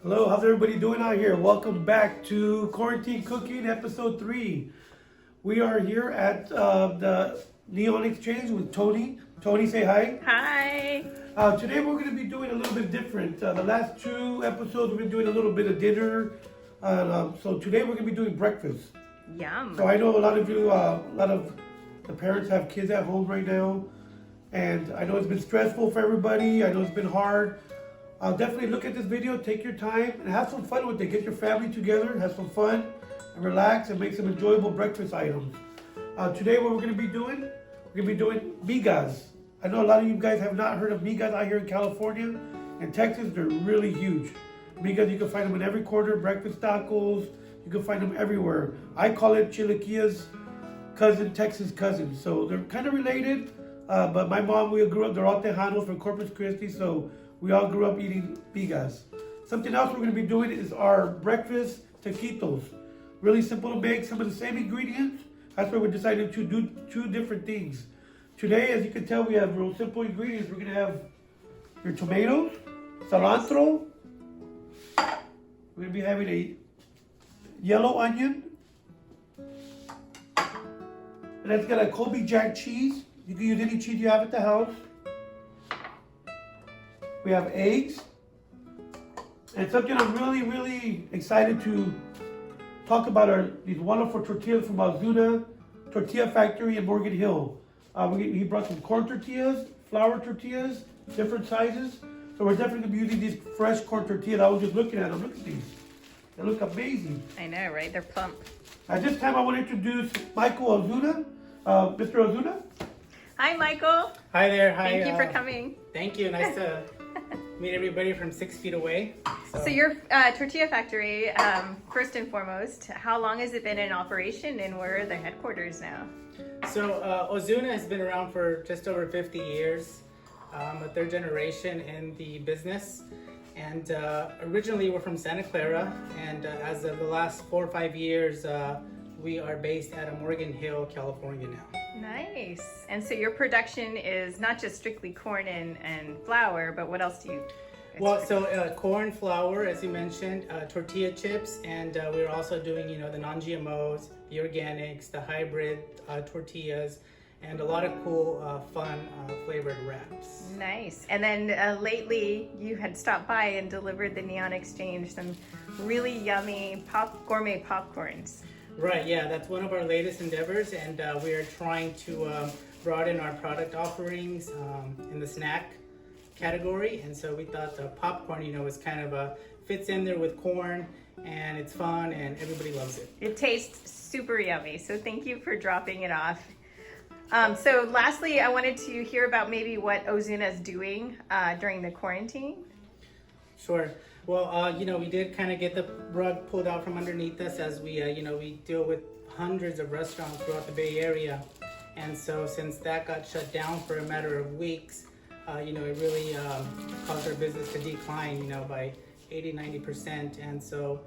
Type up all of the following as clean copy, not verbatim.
Hello, how's everybody doing out here? Welcome back to Quarantine Cooking, episode 3. We are here at the Neon Exchange with Toni. Toni, say hi. Hi. Today we're going to be doing a little bit different. The last 2 episodes we've been doing a little bit of dinner. So today we're going to be doing breakfast. Yum. So I know a lot of you, a lot of the parents have kids at home right now. And I know it's been stressful for everybody. I know it's been hard. Definitely look at this video, take your time, and have some fun with it. Get your family together, have some fun, and relax, and make some enjoyable breakfast items. Today what we're going to be doing, migas. I know a lot of you guys have not heard of migas out here in California. In Texas, they're really huge. Migas, you can find them in every corner, breakfast tacos. You can find them everywhere. I call it Chilaquilla's cousin, Texas cousin. So they're kind of related, but my mom, we grew up, they're all Tejanos from Corpus Christi, so we all grew up eating migas. Something else we're going to be doing is our breakfast taquitos. Really simple to make, some of the same ingredients. That's why we decided to do 2 different things. Today, as you can tell, we have real simple ingredients. We're going to have your tomatoes, cilantro. We're going to be having a yellow onion. And it's got a Colby Jack cheese. You can use any cheese you have at the house. We have eggs. And something I'm really, really excited to talk about are these wonderful tortillas from Ozuna Tortilla Factory in Morgan Hill. He brought some corn tortillas, flour tortillas, different sizes. So we're definitely going to be using these fresh corn tortillas. I was just looking at them. Look at these. They look amazing. I know, right? They're plump. At this time, I want to introduce Michael Ozuna. Mr. Ozuna. Hi, Michael. Hi there. Hi. Thank you for coming. Thank you. Nice to meet everybody from 6 feet away. So your tortilla factory, first and foremost, how long has it been in operation and where are the headquarters now? So Ozuna has been around for just over 50 years, a 3rd generation in the business. And originally we're from Santa Clara, and as of the last 4 or 5 years, we are based out of Morgan Hill, California now. Nice. And so your production is not just strictly corn and flour, but what else do you? Well, so corn, flour, as you mentioned, tortilla chips, and we're also doing, the non-GMOs, the organics, the hybrid tortillas, and a lot of cool, fun, flavored wraps. Nice. And then lately you had stopped by and delivered the Neon Exchange some really yummy gourmet popcorns. Right, yeah, that's one of our latest endeavors, and we are trying to broaden our product offerings in the snack category. And so we thought the popcorn, was kind of fits in there with corn, and it's fun, and everybody loves it. It tastes super yummy, so thank you for dropping it off. So lastly, I wanted to hear about maybe what Ozuna's doing during the quarantine. Sure. Well, we did kind of get the rug pulled out from underneath us as we, we deal with hundreds of restaurants throughout the Bay Area. And so since that got shut down for a matter of weeks, it really caused our business to decline, by 80-90%. And so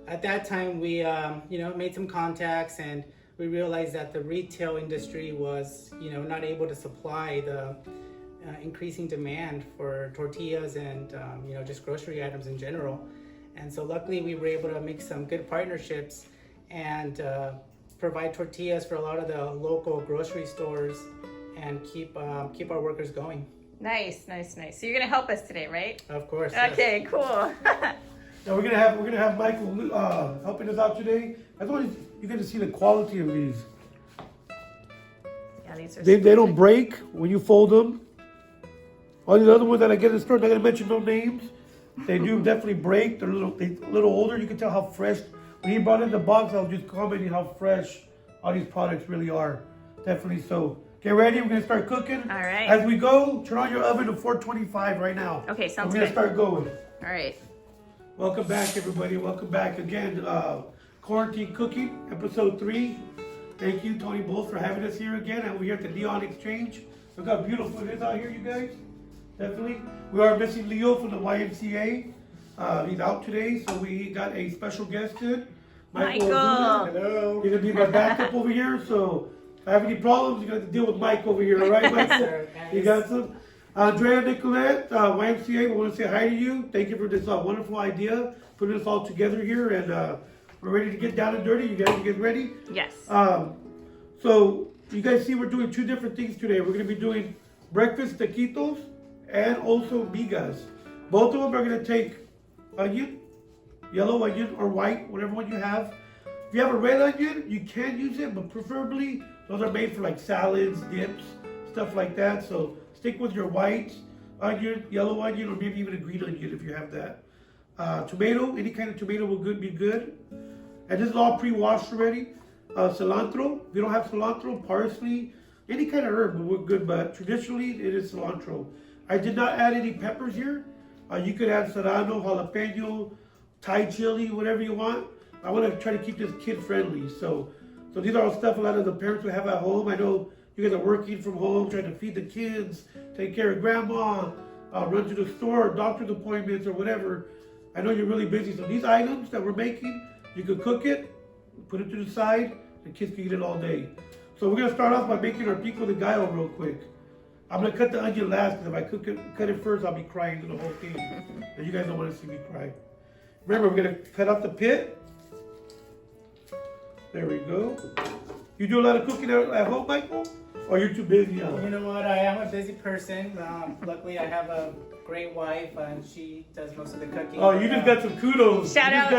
at that time, we, made some contacts, and we realized that the retail industry was, not able to supply the increasing demand for tortillas and just grocery items in general. And so luckily we were able to make some good partnerships and provide tortillas for a lot of the local grocery stores and keep our workers going. Nice. So you're gonna help us today, right? Of course. Okay, yes. Cool. Now we're gonna have Michael helping us out today. I want you get to see the quality of these. Yeah, these are. They don't break when you fold them. All the other ones that I get in the store, I'm not gonna mention no names. They do definitely break. They're a little older. You can tell how fresh. When he brought in the box, I was just commenting how fresh all these products really are. Definitely so. Get ready. We're gonna start cooking. All right. As we go, turn on your oven to 425 right now. Okay, sounds good. We're gonna start going. All right. Welcome back, everybody. Welcome back again. Quarantine Cooking, episode 3. Thank you, Toni, both for having us here again. And we're here at the Neon Exchange. Look how beautiful it is out here, you guys. Definitely. We are missing Leo from the YMCA. He's out today, so we got a special guest in. Michael. Hello. He's going to be my backup over here, so if I have any problems, you're going to have to deal with Mike over here, all right, Mike? Sir, You got some? Andrea Nicolette, YMCA, we want to say hi to you. Thank you for this wonderful idea, putting this all together here, and we're ready to get down and dirty. You guys ready? Yes. So you guys see we're doing two different things today. We're going to be doing breakfast taquitos and also migas. Both of them are going to take onion, yellow onion or white, whatever one you have. If you have a red onion, you can use it, but preferably those are made for like salads, dips, stuff like that. So stick with your white onion, yellow onion, or maybe even a green onion if you have that. Tomato, any kind of tomato will be good. And this is all pre-washed already. Cilantro, if you don't have cilantro, parsley, any kind of herb will work good, but traditionally it is cilantro. I did not add any peppers here. You could add serrano, jalapeno, Thai chili, whatever you want. I want to try to keep this kid friendly. So these are all stuff a lot of the parents will have at home. I know you guys are working from home, trying to feed the kids, take care of grandma, run to the store, doctor's appointments or whatever. I know you're really busy. So these items that we're making, you could cook it, put it to the side, the kids can eat it all day. So we're gonna start off by making our pico de gallo real quick. I'm gonna cut the onion last because if I cut it first, I'll be crying through the whole thing. And you guys don't want to see me cry. Remember, we're gonna cut off the pit. There we go. You do a lot of cooking at home, Michael? Or you're too busy? You know what? I am a busy person. Luckily, I have a great wife, and she does most of the cooking. Oh, you just got some kudos. Shout out.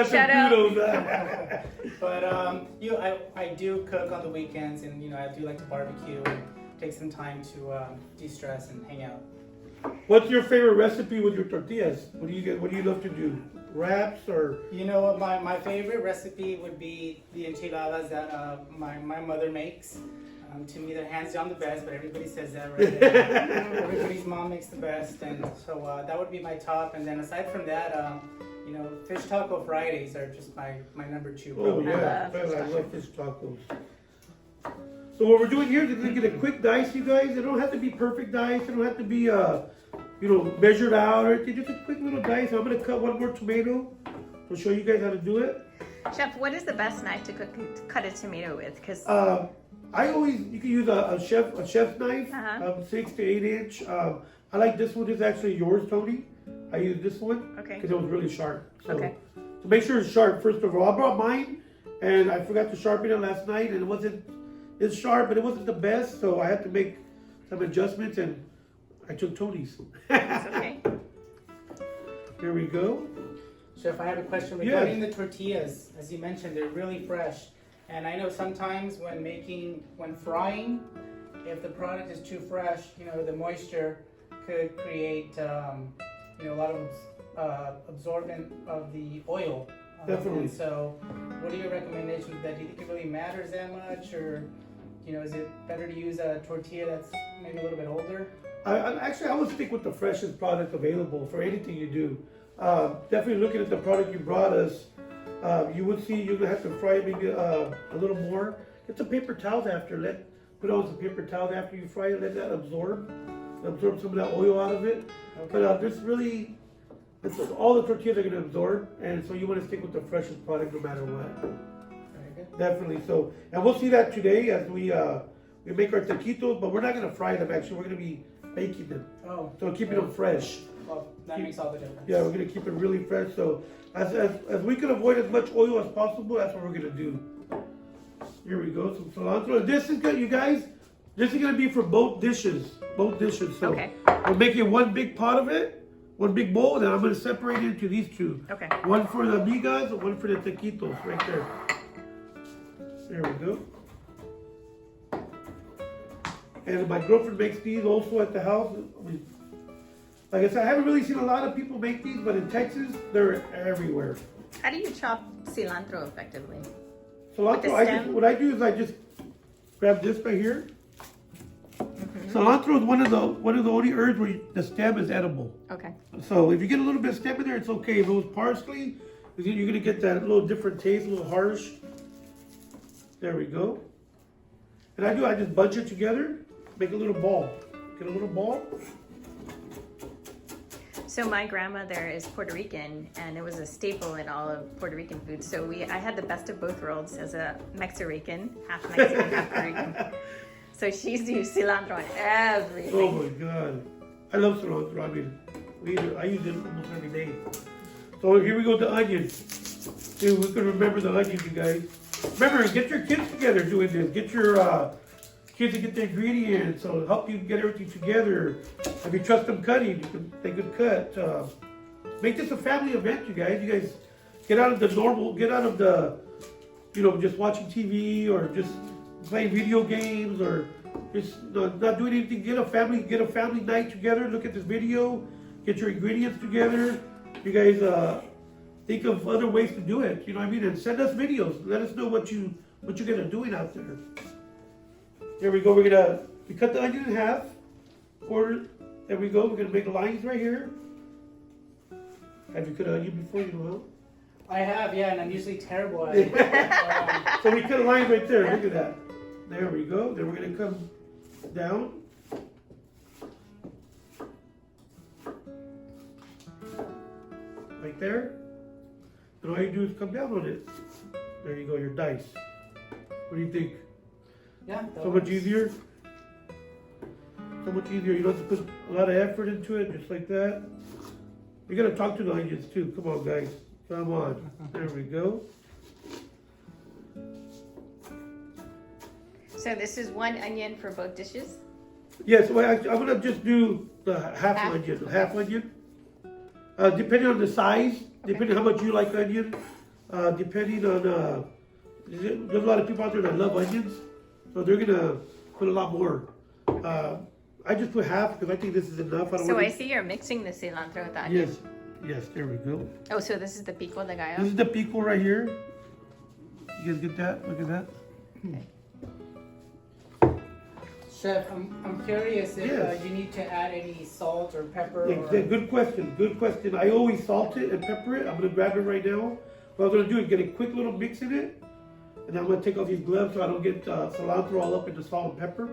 But I do cook on the weekends, and I do like to barbecue and take some time to de-stress and hang out. What's your favorite recipe with your tortillas? What do you love to do? Wraps or? You know what? My favorite recipe would be the enchiladas that my mother makes. To me, they're hands down the best, but everybody says that right there. Everybody's mom makes the best, and so that would be my top. And then aside from that, fish taco Fridays are just my number two. Oh yeah, I love fish tacos. So what we're doing here is to get a quick dice, you guys. It don't have to be perfect dice. It don't have to be measured out or anything. Just a quick little dice. I'm gonna cut one more tomato to show you guys how to do it. Chef, what is the best knife to cut a tomato with? Because you can use a chef's knife, 6 to 8 inch. I like this one. This is actually yours, Toni. I use this one because it was really sharp. So to make sure it's sharp, first of all, I brought mine and I forgot to sharpen it last night, and it's sharp, but it wasn't the best, so I had to make some adjustments, and I took Toni's. It's okay. There we go. Chef, I have a question regarding the tortillas. As you mentioned, they're really fresh. And I know sometimes when frying, if the product is too fresh, the moisture could create, a lot of absorbent of the oil. Definitely. And so, what are your recommendations with that? Do you think it really matters that much, or is it better to use a tortilla that's maybe a little bit older? I would stick with the freshest product available for anything you do. Definitely looking at the product you brought us. You would see you're gonna have to fry it maybe a little more. Get some paper towels after. Put on some paper towels after you fry it. Let that absorb some of that oil out of it. Okay. But all the tortillas are gonna absorb, and so you want to stick with the freshest product no matter what. Very good. Definitely. So, and we'll see that today as we make our taquitos, but we're not gonna fry them. Actually, we're gonna be baking them. Oh. So keeping them fresh. Well, that makes all the difference. Yeah, we're gonna keep it really fresh. So as we can avoid as much oil as possible, that's what we're gonna do. Here we go, some cilantro. This is good, you guys. This is gonna be for both dishes. So we're making one big pot of it, one big bowl, and then I'm gonna separate it into these two. Okay. One for the migas and one for the taquitos, right there. There we go. And my girlfriend makes these also at the house. Like I said, I haven't really seen a lot of people make these, but in Texas, they're everywhere. How do you chop cilantro effectively? Cilantro, what I do is I just grab this right here. Mm-hmm. Cilantro is one of the only herbs where the stem is edible. Okay. So if you get a little bit of stem in there, it's okay. If it was parsley, you're gonna get that little different taste, a little harsh. There we go. And I just bunch it together, make a little ball. Get a little ball. So my grandmother is Puerto Rican, and it was a staple in all of Puerto Rican food. So I had the best of both worlds as a Mexican, half Mexican, half Puerto Rican. So she's used cilantro on everything. Oh my God. I love cilantro. I mean, I use it almost every day. So here we go, the onions. See, we can remember the onions, you guys. Remember, get your kids together doing this. Get your kids to get the ingredients. So help you get everything together. If you trust them cutting, they could cut. Make this a family event, you guys. You guys get out of the normal, get out of the, just watching TV or just playing video games or just not doing anything. Get a family night together. Look at this video. Get your ingredients together. You guys think of other ways to do it. You know what I mean? And send us videos. Let us know what you guys are doing out there. Here we go. We cut the onion in half. There we go. We're gonna make lines right here. Have you cut an onion before? You know how? I have, yeah, and I'm usually terrible at it. So we cut a line right there. Look at that. There we go. Then we're gonna come down. Right there. And all you do is come down on it. There you go, your dice. What do you think? Yeah. So much easier? So much easier. You don't have to put a lot of effort into it, just like that. You gotta talk to the onions too. Come on, guys. Come on. There we go. So this is 1 onion for both dishes? Yes, well, I'm gonna just do the half onion. Depending on the size, depending how much you like onion, depending on, there's a lot of people out there that love onions, so they're gonna put a lot more. I just put half because I think this is enough. I see you're mixing the cilantro with the onion. Yes, there we go. Oh, so this is the pico de gallo? This is the pico right here. You guys get that? Look at that. Okay. Chef, I'm curious if Yes. you need to add any salt or pepper. Yeah, good question. Good question. I always salt it and pepper it. I'm gonna grab it right now. What I'm gonna do is get a quick little mix in it, and I'm gonna take off these gloves so I don't get cilantro all up in the salt and pepper.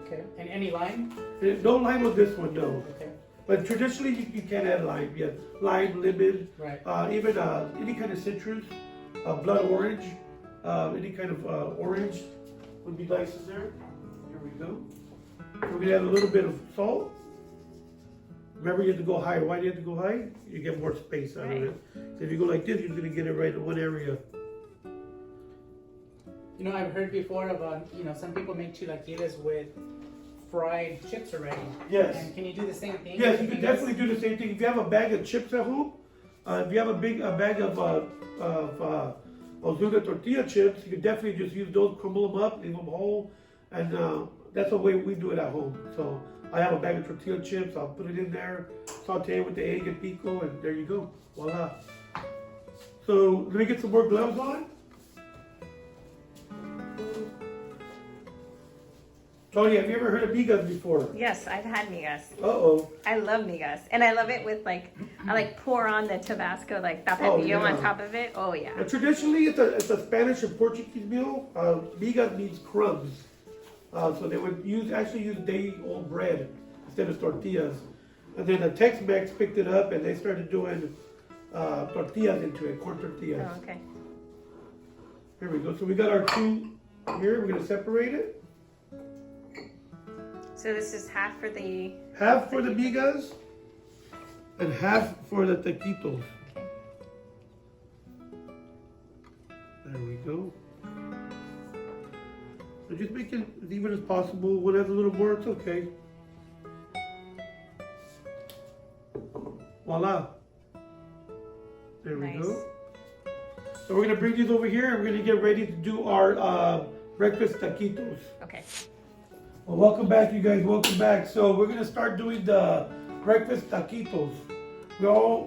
Okay. And any lime? No lime on this one, no. Okay. But traditionally, you can add lime. Yeah, lime, lemon, Right. even any kind of citrus, blood orange, any kind of orange would be nice in there. Here we go. We're gonna add a little bit of salt. Remember, you have to go higher. Why do you have to go high? You get more space out of it. So if you go like this, you're gonna get it right in one area. I've heard before about, some people make chilaquiles with fried chips already. Yes. And can you do the same thing? Yes, you can definitely do the same thing. If you have a bag of chips at home, if you have a bag of Ozuna Tortilla chips, you can definitely just use those, crumble them up, leave them whole, and that's the way we do it at home. So I have a bag of tortilla chips. I'll put it in there, saute it with the egg and pico, and there you go. Voila. So let me get some more gloves on. Toni, have you ever heard of migas before? Yes, I've had migas. Uh-oh. I love migas. And I love it with I pour on the Tabasco, tapatio on top of it. Oh, yeah. Traditionally, it's a Spanish or Portuguese meal. Migas means crumbs. So they would actually use day-old bread instead of tortillas. And then the Tex-Mex picked it up and they started doing tortillas into it, corn tortillas. Oh, okay. Here we go. So we got our two here. We're going to separate it. So this is half for the... Half for the migas and half for the taquitos. Okay. There we go. So just make it as even as possible. One has a little more, it's okay. Voila. There we go. So we're gonna bring these over here and we're gonna get ready to do our breakfast taquitos. Okay. Well, welcome back, you guys. Welcome back. So we're gonna start doing the breakfast taquitos.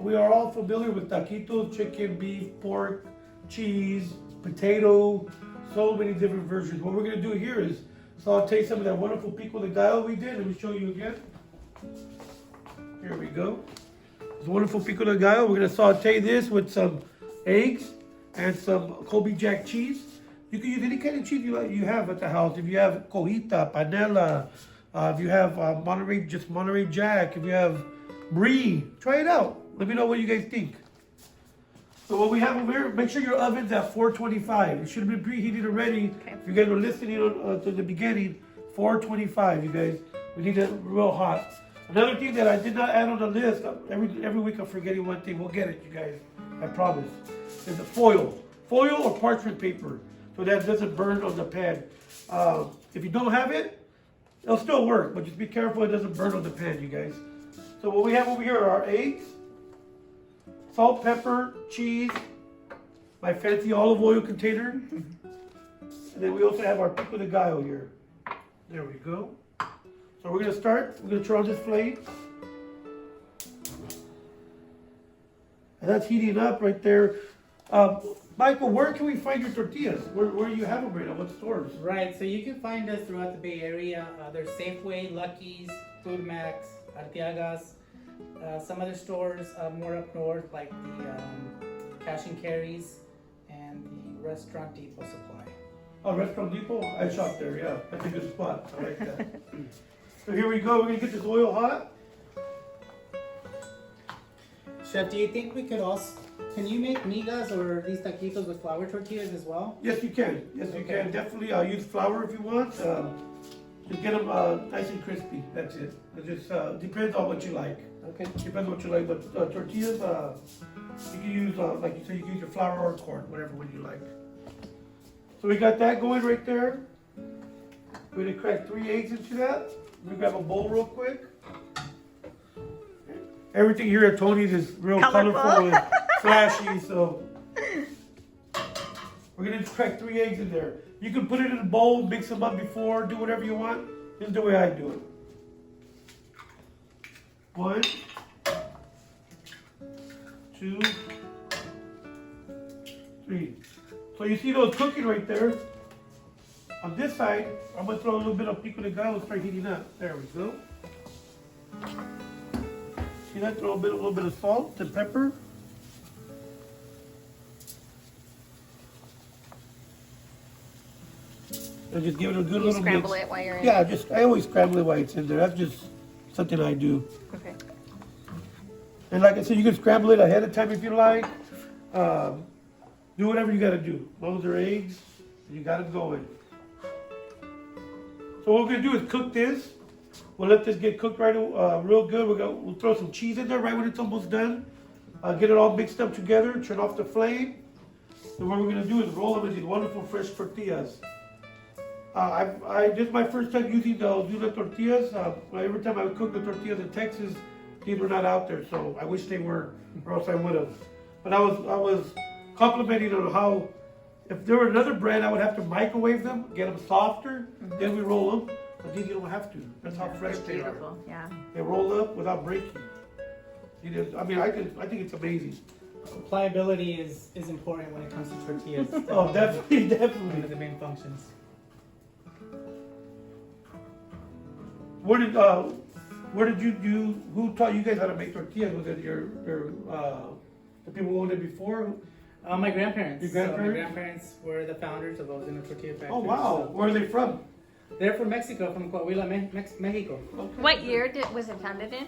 We are all familiar with taquitos: chicken, beef, pork, cheese, potato, so many different versions. What we're gonna do here is saute some of that wonderful pico de gallo we did. Let me show you again. Here we go. This wonderful pico de gallo. We're gonna saute this with some eggs and some Colby Jack cheese. You can use any kind of cheese you have at the house. If you have cojita, panela, if you have Monterey Jack, if you have brie, try it out. Let me know what you guys think. So what we have over here, make sure your oven's at 425. It should have been preheated already. Okay. If you guys were listening to the beginning, 425, you guys. We need it real hot. Another thing that I did not add on the list, every week I'm forgetting one thing. We'll get it, you guys. I promise. Is the foil or parchment paper, so that doesn't burn on the pan. If you don't have it, it'll still work, but just be careful it doesn't burn on the pan, you guys. So what we have over here are our eggs, salt, pepper, cheese, my fancy olive oil container, and then we also have our pico de gallo here. There we go. So we're gonna start. We're gonna turn on this flame. And that's heating up right there. Michael, where can we find your tortillas? Where do you have them right now? What stores? Right, so you can find us throughout the Bay Area. There's Safeway, Lucky's, Food Max, Arteaga's, some other stores more up north like the Cash and Carries and the Restaurant Depot Supply. Oh, Restaurant Depot? I shop there, yeah. That's a good spot. I like that. So here we go. We're gonna get this oil hot. Chef, do you think we could also, can you make migas or these taquitos with flour tortillas as well? Yes, you can. Yes, you Okay. can. Definitely use flour if you want. Just get them nice and crispy. That's it. It just depends on what you like. Okay. Depends on what you like. But tortillas, you can use, like you said, you can use your flour or corn, whatever one you like. So we got that going right there. We're gonna crack 3 eggs into that. Let me grab a bowl real quick. Everything here at Toni's is real colorful and flashy, so we're gonna just crack 3 eggs in there. You can put it in a bowl, mix them up before, do whatever you want. This is the way I do it. 1, 2, 3. So you see those cooking right there. On this side, I'm gonna throw a little bit of pico de gallo and start heating up. There we go. See that? Throw a little bit of salt and pepper. And just give it a good little Scramble mix. it while you're in. Yeah, I always scramble it while it's in there. That's just something I do. Okay. And like I said, you can scramble it ahead of time if you like. Do whatever you gotta do. Those are eggs, and you got it going. So what we're gonna do is cook this. We'll let this get cooked right real good. We'll throw some cheese in there right when it's almost done. Get it all mixed up together. Turn off the flame. And what we're gonna do is roll them in these wonderful fresh tortillas. This is my first time using the Ozuna Tortillas. Every time I would cook the tortillas in Texas, these were not out there, so I wish they were, or else I would have. But I was complimenting on how, if there were another brand, I would have to microwave them, get them softer, then we roll them. But these you don't have to. That's how fresh they are. Beautiful, yeah. They roll up without breaking. I think it's amazing. Pliability is important when it comes to tortillas. Oh, definitely, One of definitely. the main functions. Where did you who taught you guys how to make tortillas? Was it the people who owned it before? My grandparents. Your grandparents? So my grandparents were the founders of Ozuna Tortilla Factory. Oh wow, So where are they from? they're from Mexico, from Coahuila, Mexico. Okay. What year was it founded in?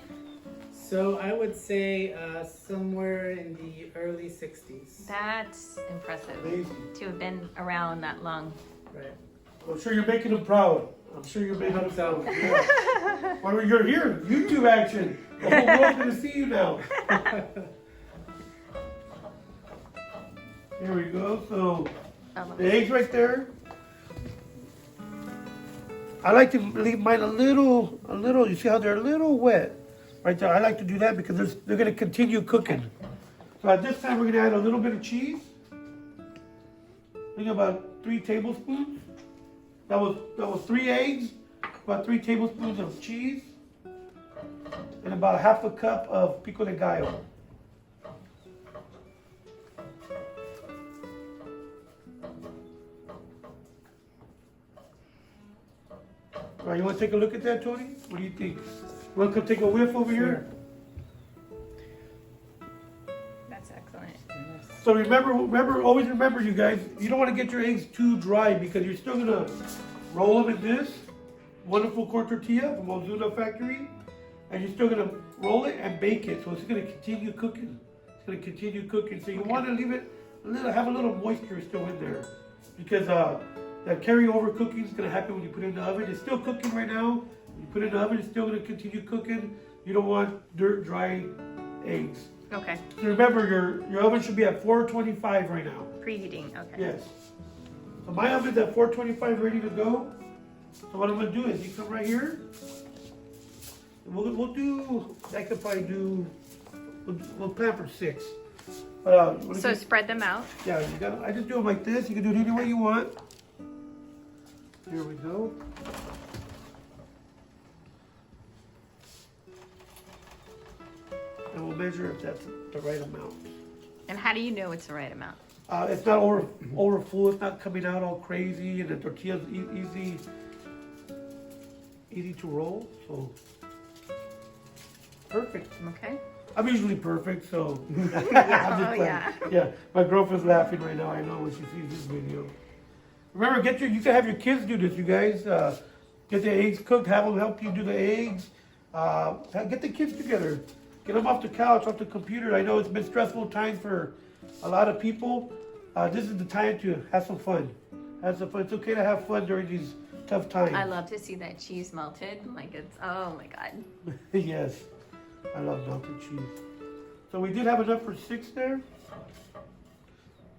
So I would say somewhere in the early 60s. That's impressive Amazing. to have been around that long. Right. I'm sure you're making them proud. I'm sure you're making them proud. Yeah. Well, you're here, YouTube action. The whole world's gonna see you now. Here we go. So the eggs right there. I like to leave mine a little. You see how they're a little wet, right there. I like to do that because they're gonna continue cooking. So at this time we're gonna add a little bit of cheese. I think about 3 tablespoons. That was 3 eggs, about 3 tablespoons of cheese, and about half a cup of pico de gallo. All right, you want to take a look at that, Tony? What do you think? You want to come take a whiff over here? That's excellent. So always remember, you guys, you don't want to get your eggs too dry because you're still gonna roll them in this wonderful corn tortilla from Ozuna Factory, and you're still gonna roll it and bake it. So it's gonna continue cooking. It's gonna continue cooking. So you want to leave it have a little moisture still in there because that carryover cooking is gonna happen when you put it in the oven. It's still cooking right now. You put it in the oven, it's still gonna continue cooking. You don't want dirt, dry eggs. Okay. So remember, your oven should be at 425 right now. Preheating. Okay. Yes. So my oven's at 425, ready to go. So what I'm gonna do is you come right here. And we'll do. I could probably do. We'll plan for 6. But So spread them out. yeah, you got. I just do them like this. You can do it any way you want. Here we go. And we'll measure if that's the right amount. And how do you know it's the right amount? It's not over full. It's not coming out all crazy, and the tortilla's easy to roll. So perfect. Okay. I'm usually perfect, so. I'm just Oh, like- yeah. Yeah, my girlfriend's laughing right now. I know when she sees this video. Remember, you can have your kids do this, you guys. Get the eggs cooked. Have them help you do the eggs. Get the kids together. Get them off the couch, off the computer. I know it's been stressful time for a lot of people. This is the time to have some fun. Have some fun. It's okay to have fun during these tough times. I love to see that cheese melted. Like it's, oh my God. Yes, I love melted cheese. So we did have enough for 6 there.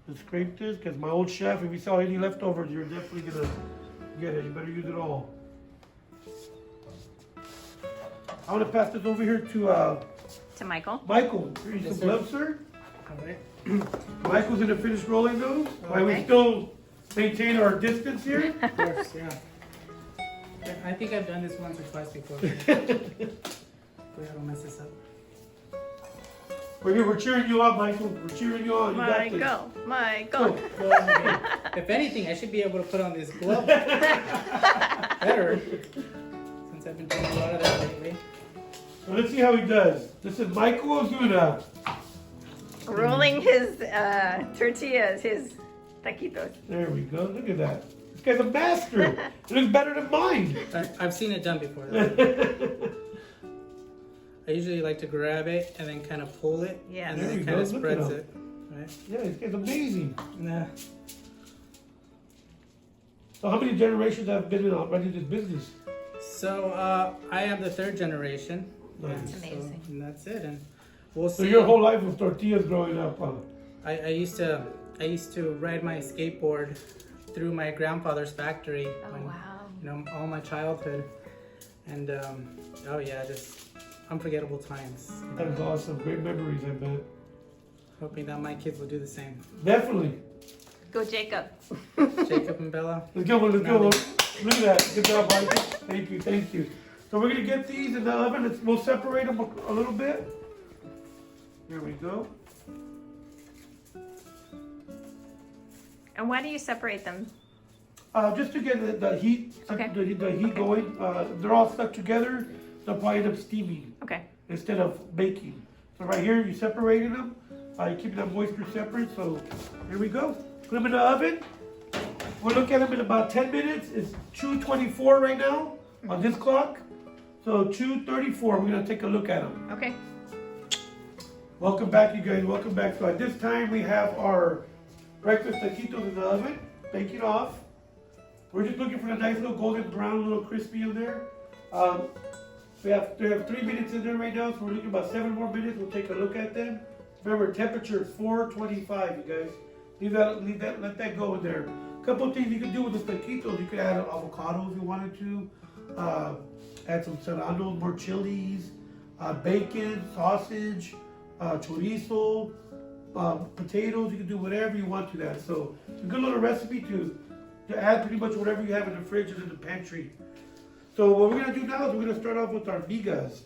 Let's scrape this, because my old chef, if you saw any leftovers, you're definitely gonna get it. You better use it all. I want to pass this over here to To Michael. Michael. Here, Yes, some sir. gloves, sir. All right. Michael's gonna finish rolling those. While we Okay. still maintain our distance here. Of course, yeah. I think I've done this once or twice before. We don't mess this up. We're here. We're cheering you on, Michael. We're cheering you on. You got this. Michael. Go. Well, if anything, I should be able to put on this glove better, since I've been doing a lot of that lately. So let's see how he does. This is Michael Ozuna. Rolling his tortillas, his taquitos. There we go. Look at that. This guy's a master. It looks better than mine. I've seen it done before. Though. I usually like to grab it and then kind of pull it, Yeah. and There then you it kind go. of Look at spreads him. it. Right? Yeah, this guy's amazing. Nah. So how many generations have been running this business? So I am the 3rd generation. Nice. And so- Amazing. and that's it. And we'll So see. your whole life was tortillas growing up, huh? I used to ride my skateboard through my grandfather's factory. Oh when, wow. You know, all my childhood, and oh yeah, just unforgettable times. That was awesome. Great memories, I bet. Hoping that my kids will do the same. Definitely. Go Jacob. Jacob and Bella. Let's go. Let's go. Look at that. Good job, Michael. Thank you. Thank you. So we're gonna get these in the oven. We'll separate them a little bit. Here we go. And why do you separate them? Just to get the heat, Okay. the heat going. They're all stuck together. They'll probably end up steaming Okay. instead of baking. So right here, you separated them. You keep that moisture separate. So here we go. Put them in the oven. We'll look at them in about 10 minutes. It's 2:24 right now on this clock. So 2:34, we're gonna take a look at them. Okay. Welcome back, you guys. Welcome back. So at this time, we have our breakfast taquitos in the oven, baking off. We're just looking for a nice little golden brown, little crispy in there. We have 3 minutes in there right now, so we're looking about 7 more minutes. We'll take a look at them. Remember, temperature is 425, you guys. Let that go in there. A couple of things you can do with the taquitos. You could add an avocado if you wanted to. Add some cilantro, more chilies, bacon, sausage, chorizo, potatoes. You can do whatever you want to that. So it's a good little recipe to add pretty much whatever you have in the fridge and in the pantry. So what we're gonna do now is we're gonna start off with our migas.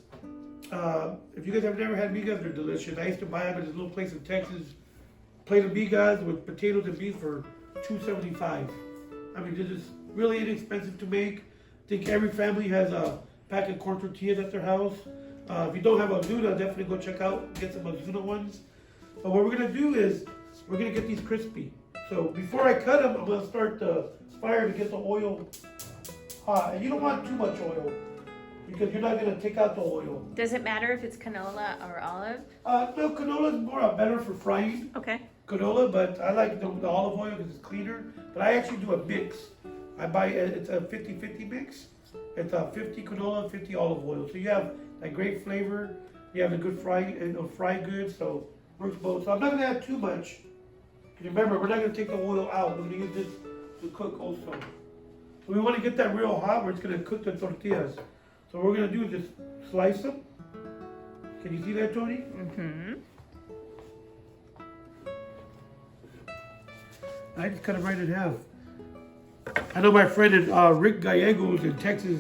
If you guys have never had migas, they're delicious. I used to buy them at this little place in Texas. Plate of migas with potatoes and beef for $2.75. I mean, this is really inexpensive to make. I think every family has a pack of corn tortillas at their house. If you don't have Ozuna, definitely go check out, get some Ozuna ones. But what we're gonna do is, we're gonna get these crispy. So before I cut them, I'm gonna start the fire to get the oil hot. And you don't want too much oil, because you're not gonna take out the oil. Does it matter if it's canola or olive? No, canola is more better for frying. Okay. Canola, but I like the olive oil because it's cleaner. But I actually do a mix. I buy it's a 50-50 mix. It's a 50 canola, 50 olive oil. So you have that great flavor. You have a good fried goods, so works both. So I'm not gonna add too much. Remember, we're not gonna take the oil out. We're gonna use this to cook also. So we want to get that real hot where it's gonna cook the tortillas. So what we're gonna do is just slice them. Can you see that, Toni? Mm-hmm. I just cut it right in half. I know my friend Rick Gallegos in Texas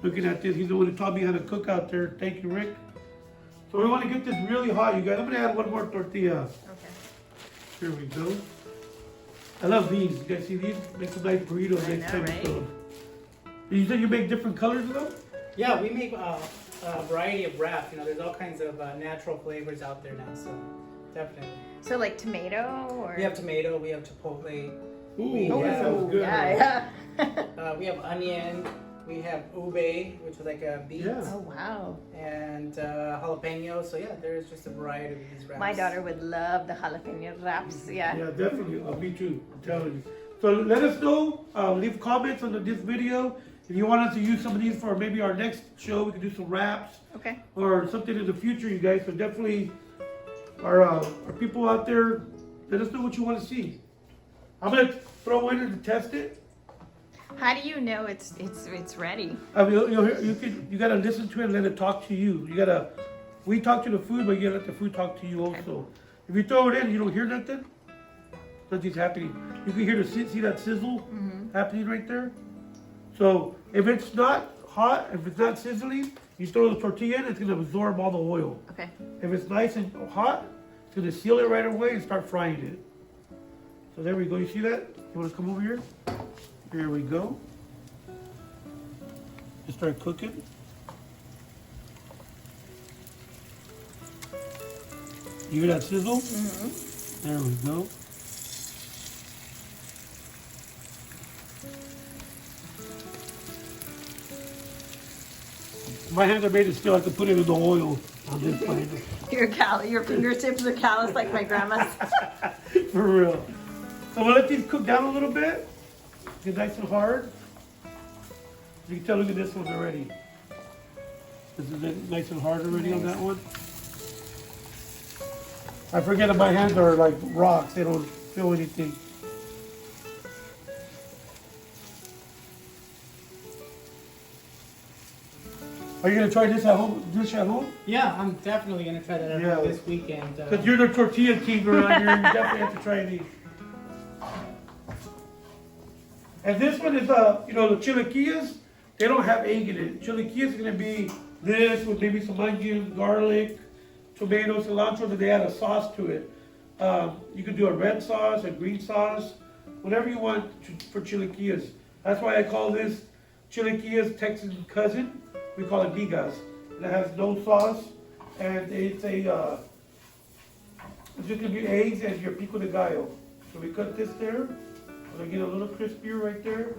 looking at this. He's the one who taught me how to cook out there. Thank you, Rick. So we want to get this really hot, you guys. I'm gonna add one more tortilla. Okay. Here we go. I love these. You guys see these? Make some nice burritos I next know, time. right? So. You said you make different colors of them? Yeah, we make a variety of wraps. You know, there's all kinds of natural flavors out there now, so definitely. So like tomato or? We have tomato, we have chipotle, Ooh, that sounds good. Yeah. we have onion, we have ube, which is like a beet, Yeah. Oh wow. and jalapeno. So yeah, there's just a variety of these wraps. My daughter would love the jalapeno wraps. Yeah. Yeah, definitely. Me too. I'm telling you. So let us know. Leave comments on this video. If you want us to use some of these for maybe our next show, we can do some wraps Okay. or something in the future, you guys. So definitely, our people out there, let us know what you want to see. I'm gonna throw in and test it. How do you know it's ready? I mean, you gotta listen to it and let it talk to you. We talk to the food, but you gotta let the food talk to you also. If you throw it in, you don't hear nothing. Nothing's happening. You can hear see that sizzle happening right there. So if it's not hot, if it's not sizzling, you throw the tortilla in, it's gonna absorb all the oil. Okay. If it's nice and hot, it's gonna seal it right away and start frying it. So there we go. You see that? You wanna come over here? Here we go. Just start cooking. You hear that sizzle? Mm-hmm. There we go. My hands are made of steel. I can put it in the oil on this plate. Your fingertips are callous like my grandma's. For real. So we'll let these cook down a little bit. Get nice and hard. You can tell, look at this one already. This is it, nice and hard already on that one. I forget that my hands are like rocks. They don't feel anything. Are you gonna try this at home? Yeah, I'm definitely gonna try that out this weekend. Because you're the tortilla king around here, you definitely have to try these. And this one is, the chilaquiles, they don't have egg in it. Chilaquiles is gonna be this with maybe some onions, garlic, tomato, cilantro, then they add a sauce to it. You can do a red sauce, a green sauce, whatever you want for chilaquiles. That's why I call this chilaquiles Texan cousin. We call it migas. And it has no sauce, and it's just gonna be eggs and your pico de gallo. So we cut this there. We're gonna get a little crispier right there.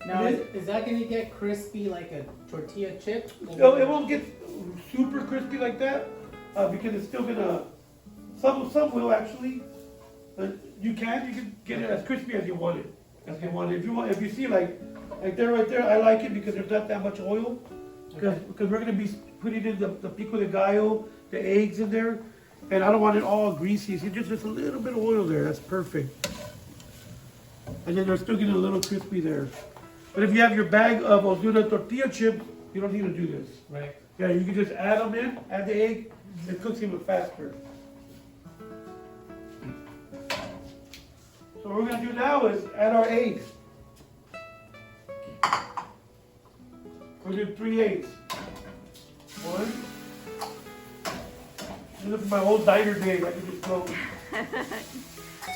Now, is that gonna get crispy like a tortilla chip? No, it won't get super crispy like that because it's still gonna. Some will actually, but you can get it as crispy as you want it. If you see like there right there, I like it because there's not that much oil. Because we're gonna be putting in the pico de gallo, the eggs in there, and I don't want it all greasy. So just a little bit of oil there. That's perfect. And then they're still getting a little crispy there. But if you have your bag of Ozuna tortilla chips, you don't need to do this. Right. Yeah, you can just add them in, add the egg, it cooks even faster. So what we're gonna do now is add our eggs. We're gonna do 3 eggs. One. This is my old diner days. I can just go.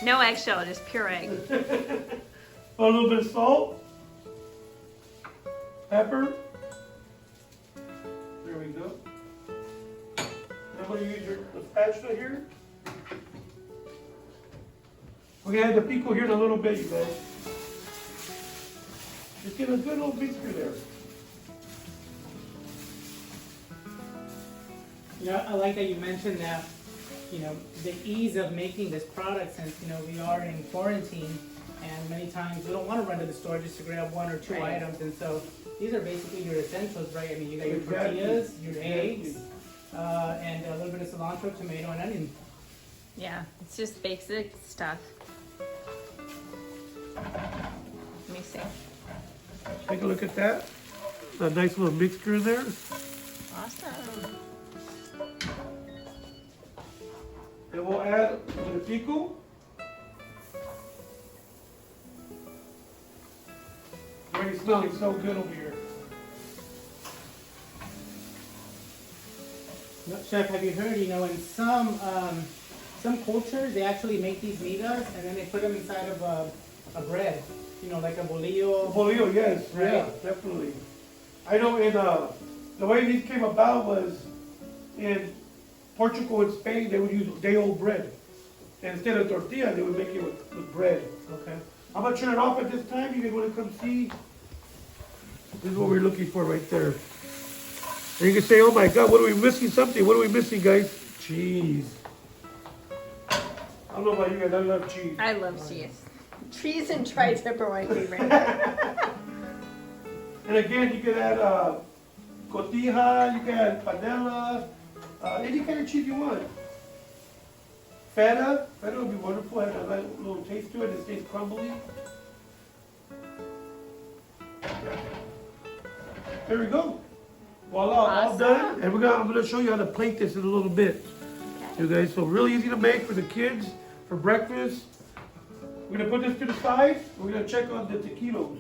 No eggshell, just pure egg. A little bit of salt, pepper. There we go. I'm going to use the spatula here. We're going to add the pico here in a little bit, you guys. Just get a good little mixture there. You know, I like that you mentioned that, the ease of making this product since, we are in quarantine and many times we don't want to run to the store just to grab 1 or 2 Right. items. And so these are basically your essentials, right? I mean, you got your Exactly. tortillas, your Exactly. eggs, and a little bit of cilantro, tomato, and onion. Yeah, it's just basic stuff. Let me see. Take a look at that. A nice little mixture in there. Awesome. And we'll add a bit of pico. Already smelling so good over here. Chef, have you heard, in some cultures, they actually make these migas and then they put them inside of a bread, like a bolillo. Bolillo, yes, Right. yeah, definitely. I know the way these came about was in Portugal and Spain, they would use day-old bread. And instead of tortilla, they would make it with bread. Okay. I'm gonna turn it off at this time. You guys wanna come see? This is what we're looking for right there. And you can say, oh my God, what are we missing something? What are we missing, guys? Cheese. I don't know about you guys, I love cheese. I love cheese. Cheese and tri-tip are my favorite. And again, you can add cotija, you can add panela, any kind of cheese you want. Feta would be wonderful. Has a nice little taste to it. It stays crumbly. There we go. Voila, all Awesome. done. And I'm gonna show you how to plate this in a little bit. Okay. You guys, so really easy to make for the kids for breakfast. We're gonna put this to the side. We're gonna check on the taquitos.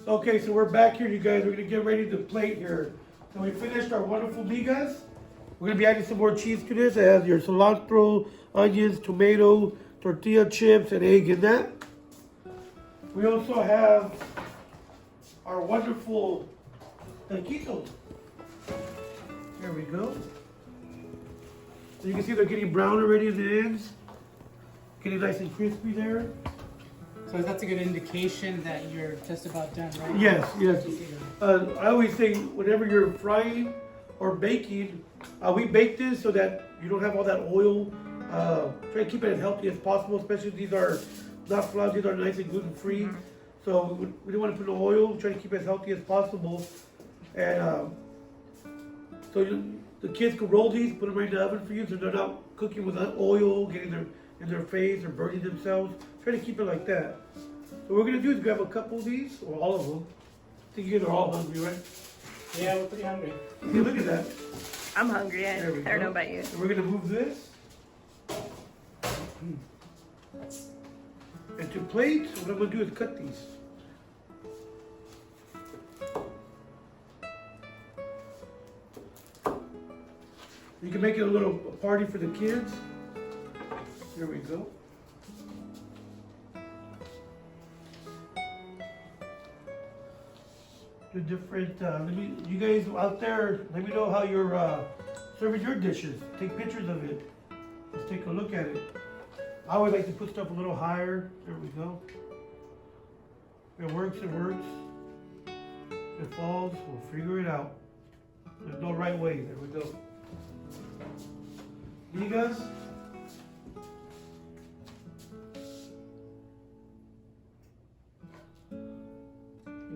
Okay, so we're back here, you guys. We're gonna get ready to plate here. So we finished our wonderful migas. We're gonna be adding some more cheese to this. It has your cilantro, onions, tomato, tortilla chips, and egg in that. We also have our wonderful taquitos. There we go. So you can see they're getting brown already in the ends. Getting nice and crispy there. So that's a good indication that you're just about done, right? Yes, yes. You see that. I always say whenever you're frying or baking, we bake this so that you don't have all that oil. Try to keep it as healthy as possible, especially if these are not flour, these are nice and gluten-free. So we don't want to put no oil, try to keep it as healthy as possible. And the kids can roll these, put them right in the oven for you so they're not cooking with oil, getting in their face or burning themselves. Try to keep it like that. So what we're gonna do is grab a couple of these, or all of them. I think you guys are all hungry, right? Yeah, we're pretty hungry. See, look at that. I'm hungry. I There we don't go. know about you. And we're gonna move this. And to plate, what I'm gonna do is cut these. You can make it a little party for the kids. Here we go. Do different, you guys out there, let me know how you're serving your dishes. Take pictures of it. Let's take a look at it. I always like to put stuff a little higher. There we go. If it works, it works. If it falls, we'll figure it out. There's no right way. There we go. Migas.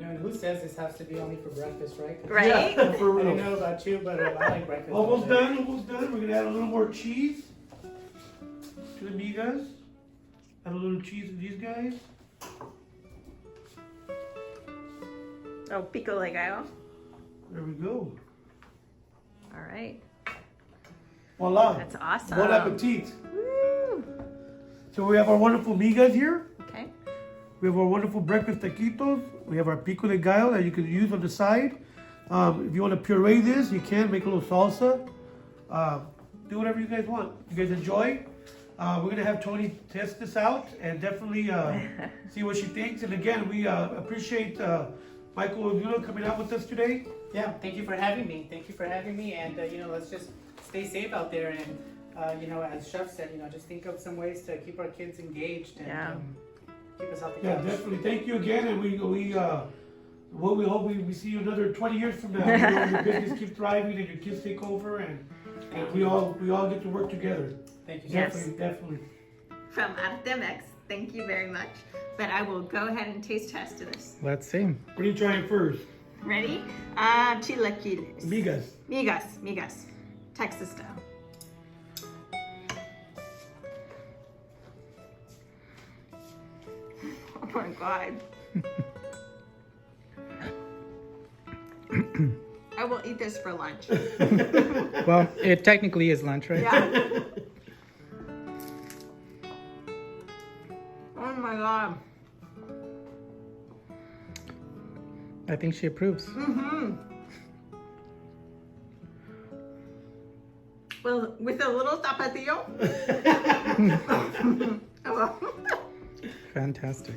And who says this has to be only for breakfast, right? 'Cause Right? Yeah, for I don't real. know about you, but I like breakfast. Almost done, almost done. We're gonna add a little more cheese to the migas. Add a little cheese to these guys. Oh, pico de gallo. There we go. All right. Voila. That's awesome. Bon appetit. Woo. So we have our wonderful migas here. Okay. We have our wonderful breakfast taquitos. We have our pico de gallo that you can use on the side. If you want to puree this, you can make a little salsa. Do whatever you guys want. You guys enjoy. We're going to have Toni test this out and definitely see what she thinks. And again, we appreciate Michael Ozuna coming out with us today. Yeah, thank you for having me. Thank you for having me. And, let's just stay safe out there. And, as Chef said, just think of some ways to keep our kids engaged and Yeah. keep us off the Yeah, couch. definitely. Thank you again. And we hope we see you another 20 years from now. Your business keeps thriving and your kids take over and we all get to work together. Thank you, Yes. Chef. Definitely. From Artemex, Thank you very much. But I will go ahead and taste test this. Let's see. What are you trying first? Ready? Chilaquiles. Migas. Migas. Texas style. Oh my God. I will eat this for lunch. Well, it technically is lunch, right? Yeah. Oh my God. I think she approves. Mm-hmm. Well, with a little tapatio. Oh, well. Fantastic.